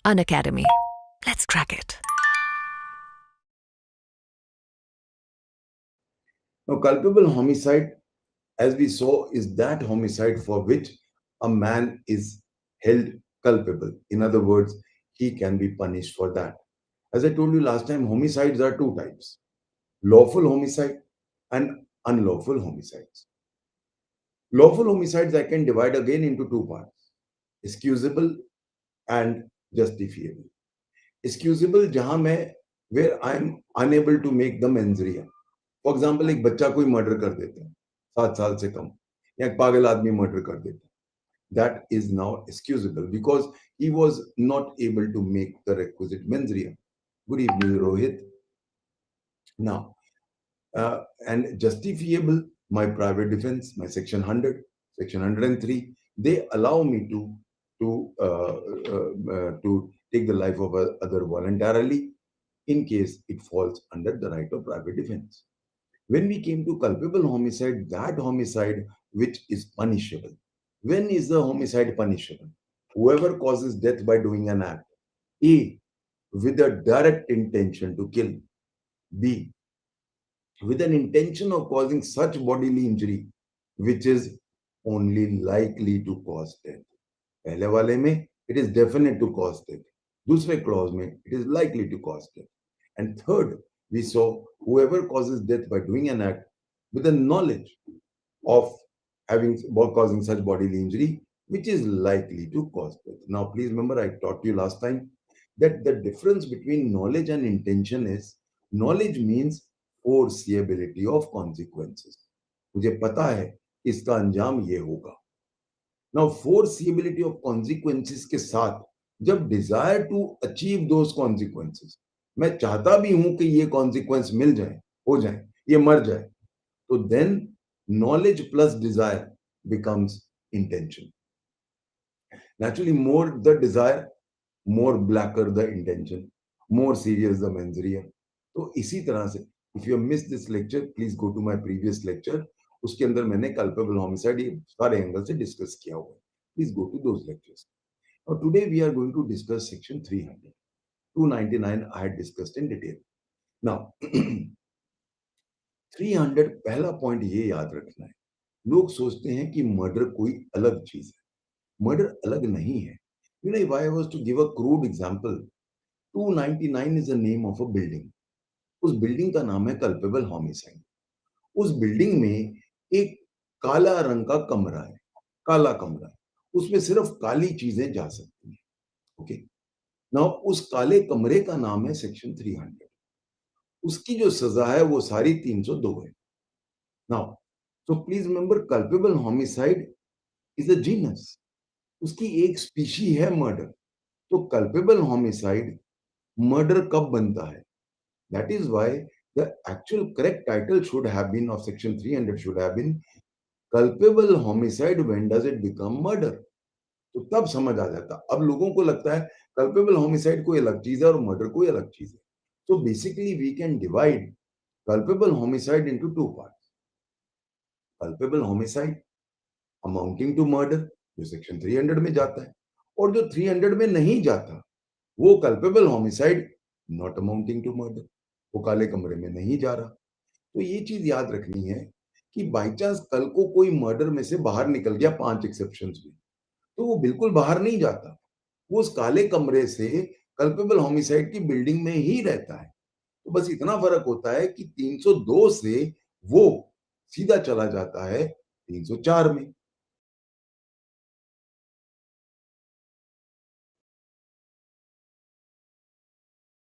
Unacademy. Let's crack it. Now, culpable homicide, as we saw, is that homicide for which a man is held culpable. In other words, he can be punished for that. As I told you last time, homicides are two types: lawful homicide and unlawful homicides. Lawful homicides I can divide again into two parts: excusable and justifiable. Excusable जहां मैं where I am unable to make the mens rea. For example एक बच्चा कोई murder कर देता है 7 साल से कम, या एक पागल आदमी मर्डर कर देता है, that is now excusable because he was not able to make the requisite mens rea. Good evening, Rohit. Now, and justifiable, my private defense, my section 100, section 103, they allow me to take the life of other voluntarily in case it falls under the right of private defense. When we came to culpable homicide, that homicide which is punishable. When is the homicide punishable? Whoever causes death by doing an act: A, with a direct intention to kill; B, with an intention of causing such bodily injury which is only likely to cause death. पहले वाले में it is definite to cause death. दूसरे clause में it is likely to cause death. And third, we saw whoever causes death by doing an act with the knowledge of causing such bodily injury which is likely to cause death. Now, please remember, I taught you last time that the difference between knowledge and intention is knowledge means foreseeability of consequences. मुझे पता है इसका अंजाम ये होगा. Now, foreseeability of consequences के साथ जब desire to achieve those consequences, मैं चाहता भी हूं कि ये consequence मिल जाए, हो जाए, ये मर जाए, तो then knowledge plus desire becomes intention. Naturally, more the desire, more blacker the intention, more serious the mens rea. तो इसी तरह से, if you have missed this lecture, please go to my previous lecture. उसके अंदर मैंने culpable homicide ये सारे angle से डिस्कस किया हुआ है. Please go to those lectures. Now today we are going to discuss section 300. 299 I had discussed in detail. Now 300 पहला पॉइंट ये याद रखना है. लोग सोचते हैं कि मर्डर कोई अलग चीज है. मर्डर अलग नहीं है. You know, if I was to give a crude example, 299 is the name of a building. उस बिल्डिंग का नाम है कल्पेबल होमिसाइड. उस बिल्डिंग में एक काला रंग का कमरा है, काला कमरा है, उसमें सिर्फ काली चीजें जा सकती हैं. ओके, नाउ उस काले कमरे का नाम है सेक्शन 300. उसकी जो सजा है वो सारी 302 है. Now so please remember, culpable homicide is a genus. उसकी एक स्पीशी है मर्डर. तो culpable homicide मर्डर कब बनता है? That is why the actual correct title should have been of section 300 should have been culpable homicide when does it become murder. तो तब समझ आ जाता. अब लोगों को लगता है culpable homicide कोई अलग चीज है और मर्डर कोई अलग चीज है. So basically we can divide culpable homicide into two parts. Culpable homicide amounting to murder जो सेक्शन 300 में जाता है, और जो 300 में नहीं जाता वो culpable homicide not amounting to murder, वो काले कमरे में नहीं जा रहा. तो ये चीज याद रखनी है कि बाई चांस कल को कोई मर्डर में से बाहर निकल गया 5 एक्सेप्शंस में, तो वो बिल्कुल बाहर नहीं जाता. वो उस काले कमरे से कल्पेबल होमिसाइड की बिल्डिंग में ही रहता है. तो बस इतना फर्क होता है कि 302 से वो सीधा चला जाता है 304 में.